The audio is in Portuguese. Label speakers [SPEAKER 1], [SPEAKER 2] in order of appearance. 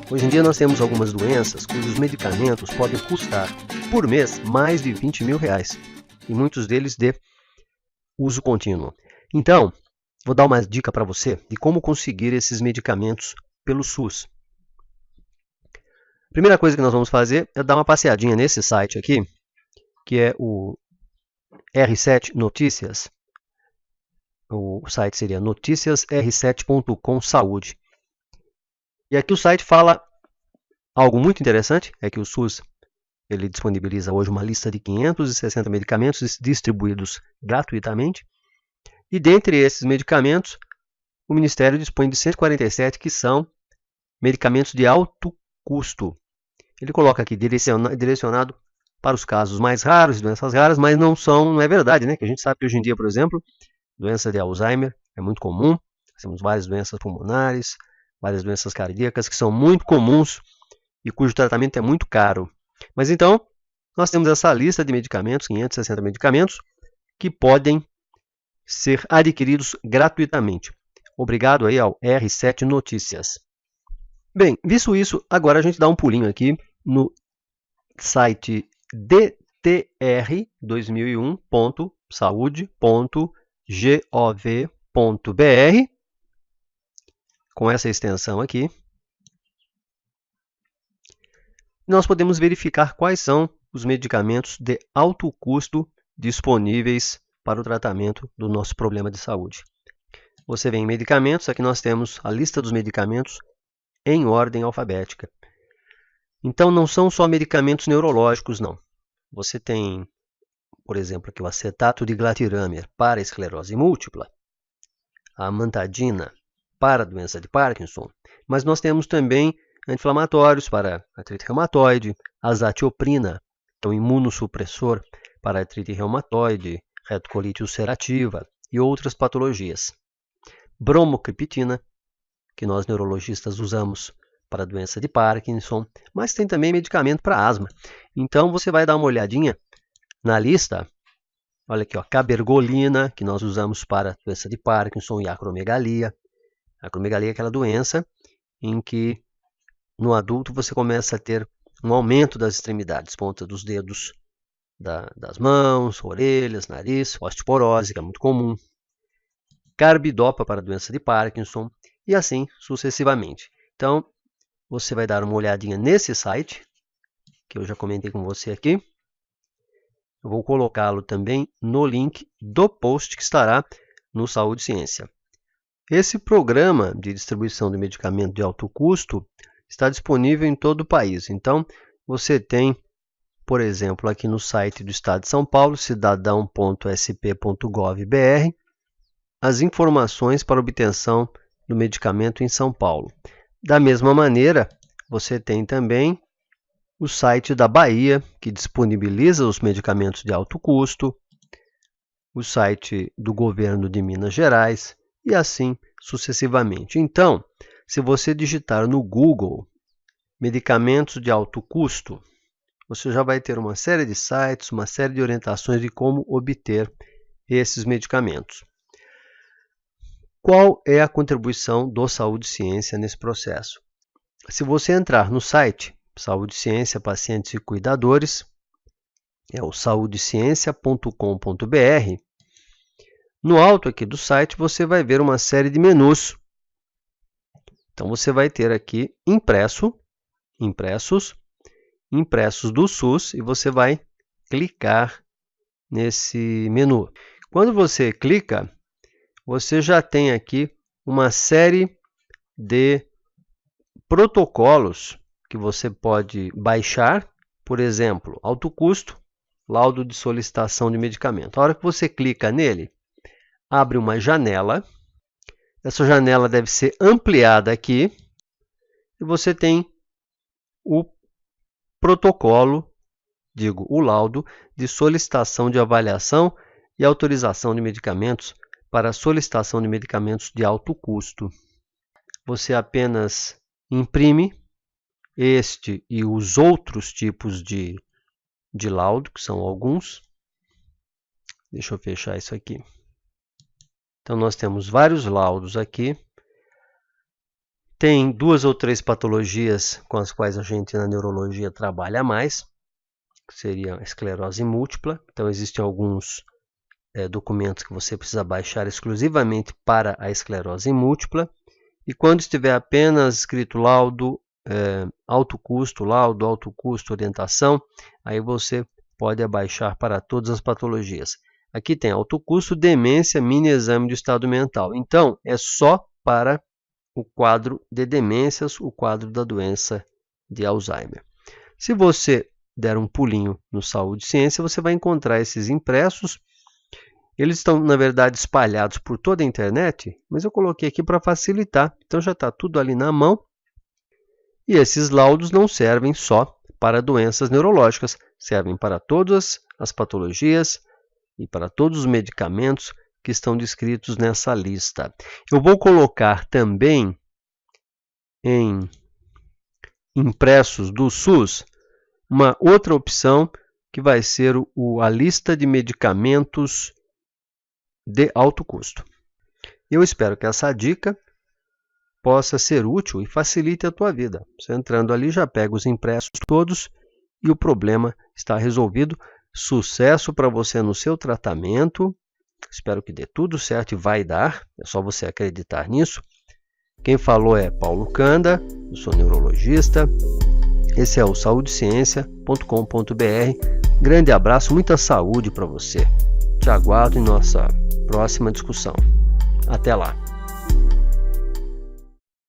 [SPEAKER 1] Hoje em dia nós temos algumas doenças cujos medicamentos podem custar, por mês, mais de R$20 mil, e muitos deles de uso contínuo. Então, vou dar uma dica para você de como conseguir esses medicamentos pelo SUS. A primeira coisa que nós vamos fazer é dar uma passeadinha nesse site aqui, que é o R7 Notícias. O site seria noticiasr7.com saúde. E aqui o site fala algo muito interessante, é que o SUS ele disponibiliza hoje uma lista de 560 medicamentos distribuídos gratuitamente. E dentre esses medicamentos, o Ministério dispõe de 147 que são medicamentos de alto custo. Ele coloca aqui direcionado para os casos mais raros, doenças raras, mas não é verdade, né? Que a gente sabe que hoje em dia, por exemplo, doença de Alzheimer é muito comum. Nós temos várias doenças pulmonares, várias doenças cardíacas que são muito comuns e cujo tratamento é muito caro. Mas então, nós temos essa lista de medicamentos, 560 medicamentos, que podem ser adquiridos gratuitamente. Obrigado aí ao R7 Notícias. Bem, visto isso, agora a gente dá um pulinho aqui no site dtr2001.saude.gov.br, com essa extensão aqui. Nós podemos verificar quais são os medicamentos de alto custo disponíveis para o tratamento do nosso problema de saúde. Você vem em medicamentos, aqui nós temos a lista dos medicamentos em ordem alfabética. Então não são só medicamentos neurológicos, não. Você tem, por exemplo, aqui o acetato de glatiramer para esclerose múltipla, a amantadina para a doença de Parkinson, mas nós temos também anti-inflamatórios para artrite reumatoide, azatioprina, que é um imunossupressor para artrite reumatoide, retocolite ulcerativa e outras patologias. Bromocriptina, que nós neurologistas usamos para a doença de Parkinson, mas tem também medicamento para asma. Então você vai dar uma olhadinha na lista. Olha aqui, ó, cabergolina, que nós usamos para a doença de Parkinson e acromegalia. A acromegalia é aquela doença em que no adulto você começa a ter um aumento das extremidades, ponta dos dedos das mãos, orelhas, nariz, osteoporose, que é muito comum. Carbidopa para a doença de Parkinson e assim sucessivamente. Então, você vai dar uma olhadinha nesse site, que eu já comentei com você aqui. Eu vou colocá-lo também no link do post que estará no Saúde e Ciência. Esse programa de distribuição de medicamento de alto custo está disponível em todo o país. Então, você tem, por exemplo, aqui no site do Estado de São Paulo, cidadão.sp.gov.br, as informações para obtenção do medicamento em São Paulo. Da mesma maneira, você tem também o site da Bahia, que disponibiliza os medicamentos de alto custo, o site do governo de Minas Gerais e assim sucessivamente. Então, se você digitar no Google medicamentos de alto custo, você já vai ter uma série de sites, uma série de orientações de como obter esses medicamentos. Qual é a contribuição do Saúde e Ciência nesse processo? Se você entrar no site Saúde e Ciência, Pacientes e Cuidadores, é o saudeciencia.com.br, no alto aqui do site você vai ver uma série de menus. Então você vai ter aqui impressos do SUS e você vai clicar nesse menu. Quando você clica, você já tem aqui uma série de protocolos que você pode baixar, por exemplo, alto custo, laudo de solicitação de medicamento. A hora que você clica nele, abre uma janela. Essa janela deve ser ampliada aqui e você tem o protocolo, o laudo de solicitação de avaliação e autorização de medicamentos para solicitação de medicamentos de alto custo. Você apenas imprime este e os outros tipos de laudo, que são alguns. Deixa eu fechar isso aqui. Então, nós temos vários laudos aqui. Tem 2 ou 3 patologias com as quais a gente na neurologia trabalha mais, que seria a esclerose múltipla. Então existem alguns documentos que você precisa baixar exclusivamente para a esclerose múltipla. E quando estiver apenas escrito laudo alto custo, orientação, aí você pode abaixar para todas as patologias. Aqui tem alto custo, demência, mini exame de estado mental. Então, é só para o quadro de demências, o quadro da doença de Alzheimer. Se você der um pulinho no Saúde e Ciência, você vai encontrar esses impressos. Eles estão, na verdade, espalhados por toda a internet, mas eu coloquei aqui para facilitar. Então, já está tudo ali na mão. E esses laudos não servem só para doenças neurológicas, servem para todas as patologias e para todos os medicamentos que estão descritos nessa lista. Eu vou colocar também em impressos do SUS uma outra opção que vai ser a lista de medicamentos de alto custo. Eu espero que essa dica possa ser útil e facilite a tua vida. Você entrando ali já pega os impressos todos e o problema está resolvido. Sucesso para você no seu tratamento. Espero que dê tudo certo e vai dar. É só você acreditar nisso. Quem falou é Paulo Canda, eu sou neurologista. Esse é o saudeciencia.com.br. Grande abraço, muita saúde para você. Te aguardo em nossa próxima discussão. Até lá!